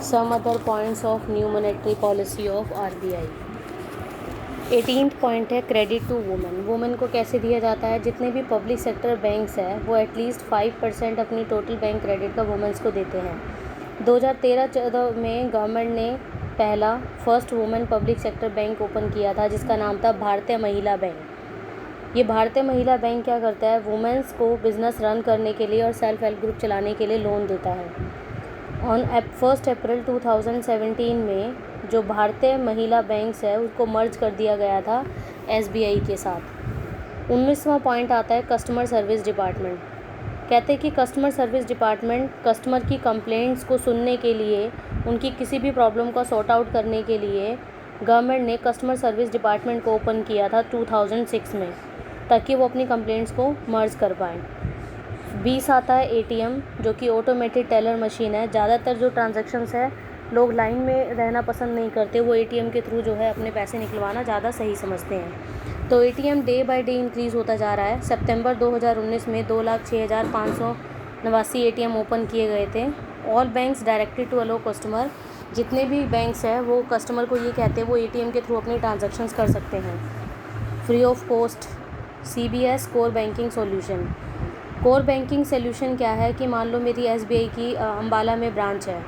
Some other points of new monetary policy of RBI। 18th point है credit to women. Women को कैसे दिया जाता है? जितने भी पब्लिक सेक्टर बैंक्स हैं वो एटलीस्ट 5% अपनी टोटल बैंक क्रेडिट का वुमेन्स को देते हैं। 2013-14 में गवर्नमेंट ने पहला first women public sector bank open किया था जिसका नाम था भारतीय महिला बैंक। ये भारतीय महिला बैंक क्या करता है? वुमेन्स को बिज़नेस रन करने के लिए और सेल्फ हेल्प ग्रुप चलाने के लिए लोन देता है। ऑन 1 अप्रैल 2017 में जो भारतीय महिला बैंक्स है उसको मर्ज कर दिया गया था SBI के साथ। 19वां पॉइंट आता है कस्टमर सर्विस डिपार्टमेंट। कहते हैं कि कस्टमर सर्विस डिपार्टमेंट कस्टमर की कंप्लेंट्स को सुनने के लिए, उनकी किसी भी प्रॉब्लम को सॉर्ट आउट करने के लिए गवर्नमेंट ने कस्टमर सर्विस डिपार्टमेंट को ओपन किया था 2006 में, ताकि वो अपनी कंप्लेंट्स को मर्ज कर पाएँ। 20 आता है ATM, जो कि ऑटोमेटेड टेलर मशीन है। ज़्यादातर जो ट्रांजैक्शंस है लोग लाइन में रहना पसंद नहीं करते, वो ATM के थ्रू जो है अपने पैसे निकलवाना ज़्यादा सही समझते हैं। तो ATM day by day increase होता जा रहा है। सितंबर 2019 में 2,06,589 ATM ओपन किए गए थे। All banks directed to allow customer. जितने भी बैंक्स हैं वो कस्टमर को ये कहते हैं वो ATM के थ्रू अपनी ट्रांजैक्शंस कर सकते हैं free of cost. CBS core banking solution. Core banking solution क्या है कि मान लो मेरी SBI की अम्बाला में ब्रांच है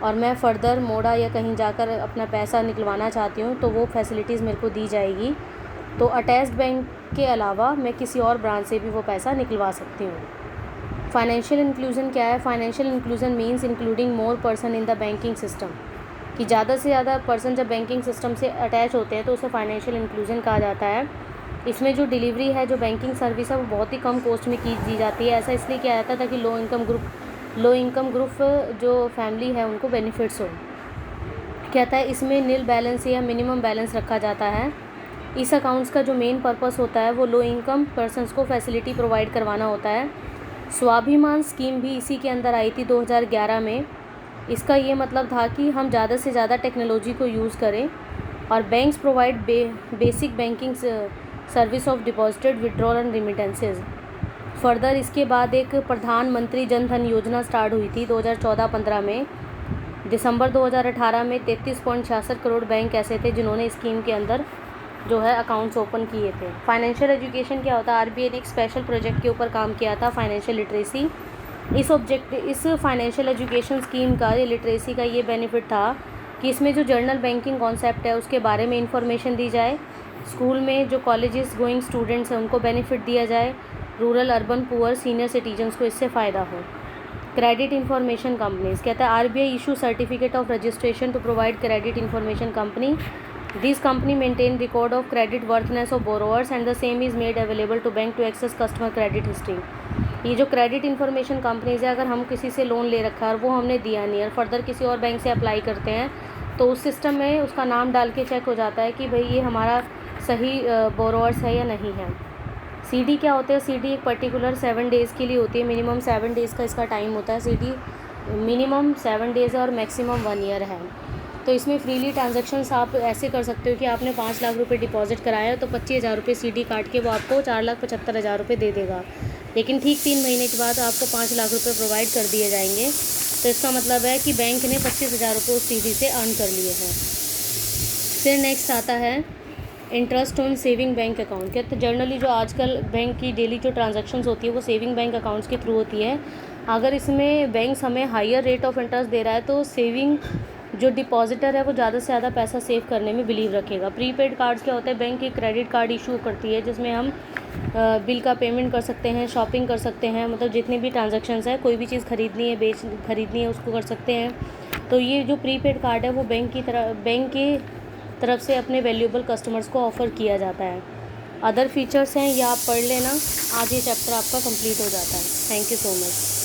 और मैं फ़र्दर मोड़ा या कहीं जाकर अपना पैसा निकलवाना चाहती हूँ तो वो फैसिलिटीज़ मेरे को दी जाएगी। तो अटैच्ड बैंक के अलावा मैं किसी और ब्रांच से भी वो पैसा निकलवा सकती हूँ। फाइनेंशियल इंक्लूजन क्या है? Financial inclusion means including more person in the banking system, कि ज़्यादा से ज़्यादा पर्सन जब बैंकिंग सिस्टम से अटैच होते हैं तो उसे फाइनेंशियल इंक्लूजन कहा जाता है। इसमें जो डिलीवरी है, जो बैंकिंग सर्विस है, वो बहुत ही कम कॉस्ट में दी जाती है। ऐसा इसलिए किया जाता है ताकि लो इनकम ग्रुप जो फैमिली है उनको बेनिफिट्स हो। कहता है इसमें नील बैलेंस या मिनिमम बैलेंस रखा जाता है। इस अकाउंट्स का जो मेन पर्पस होता है वो लो इनकम पर्सनस को फैसिलिटी प्रोवाइड करवाना होता है। स्वाभिमान स्कीम भी इसी के अंदर आई थी 2011 में। इसका ये मतलब था कि हम ज़्यादा से ज़्यादा टेक्नोलॉजी को यूज़ करें और banks provide basic banking service of deposited withdrawal and remittances. Further इसके बाद एक प्रधानमंत्री जन धन योजना स्टार्ट हुई थी 2014-15 में। दिसंबर 2018 में 33.66 करोड़ बैंक ऐसे थे जिन्होंने स्कीम के अंदर जो है अकाउंट्स ओपन किए थे। फाइनेंशियल एजुकेशन क्या होता है? RBI ने एक स्पेशल प्रोजेक्ट के ऊपर काम किया था, फाइनेंशियल लिटरेसी। इस फाइनेंशियल एजुकेशन स्कीम का, ये लिटरेसी का ये बेनिफिट था कि इसमें जो जर्नल बैंकिंग कॉन्सेप्ट है उसके बारे में इंफॉर्मेशन दी जाए। स्कूल में जो कॉलेजेस गोइंग स्टूडेंट्स हैं उनको बेनिफिट दिया जाए। Rural, urban, poor, senior citizens को इससे फ़ायदा हो। Credit information companies. कहता है RBI issue certificate of registration to provide credit information company. This company maintain record of creditworthiness of borrowers and the same is made available to bank to access customer credit history. ये जो credit information companies है, अगर हम किसी से loan ले रखा है और वो हमने दिया नहीं है, फर्दर किसी और बैंक से अप्लाई करते हैं तो उस सिस्टम में उसका नाम डाल के चेक हो जाता है कि भाई ये हमारा सही बोरोवर्स है या नहीं है। CD क्या होते हैं? CD एक पर्टिकुलर 7 डेज़ के लिए होती है। मिनिमम 7 डेज़ का इसका टाइम होता है। CD मिनिमम 7 डेज़ है और मैक्सिमम 1 ईयर है। तो इसमें फ्रीली ट्रांजैक्शंस आप ऐसे कर सकते हो कि आपने 5 लाख रुपए डिपॉजिट कराया तो 25,000 रुपये CD काट के वो आपको 4,75,000 रुपये दे देगा। लेकिन ठीक 3 महीने के बाद आपको 5 लाख रुपये प्रोवाइड कर दिए जाएंगे। तो इसका मतलब है कि बैंक ने 25,000 रुपये उस CD से अर्न कर लिए हैं। फिर नेक्स्ट आता है interest on saving bank account. कहते हैं जनरली जो आजकल बैंक की डेली जो ट्रांजैक्शंस होती है वो सेविंग बैंक अकाउंट्स के थ्रू होती है। अगर इसमें बैंक्स हमें हायर रेट ऑफ इंटरेस्ट दे रहा है तो सेविंग जो डिपॉजिटर है वो ज़्यादा से ज़्यादा पैसा सेव करने में बिलीव रखेगा। प्रीपेड कार्ड्स क्या होता है? बैंक एक क्रेडिट कार्ड इशू करती है जिसमें हम बिल का पेमेंट कर सकते हैं, शॉपिंग कर सकते हैं, मतलब जितनी भी ट्रांजैक्शंस है, कोई भी चीज़ खरीदनी है उसको कर सकते हैं। तो ये जो प्रीपेड कार्ड है वो बैंक की तरफ से अपने वैल्यूएबल कस्टमर्स को ऑफ़र किया जाता है। अदर फीचर्स हैं, ये आप पढ़ लेना। आज ये चैप्टर आपका कंप्लीट हो जाता है। Thank you so much.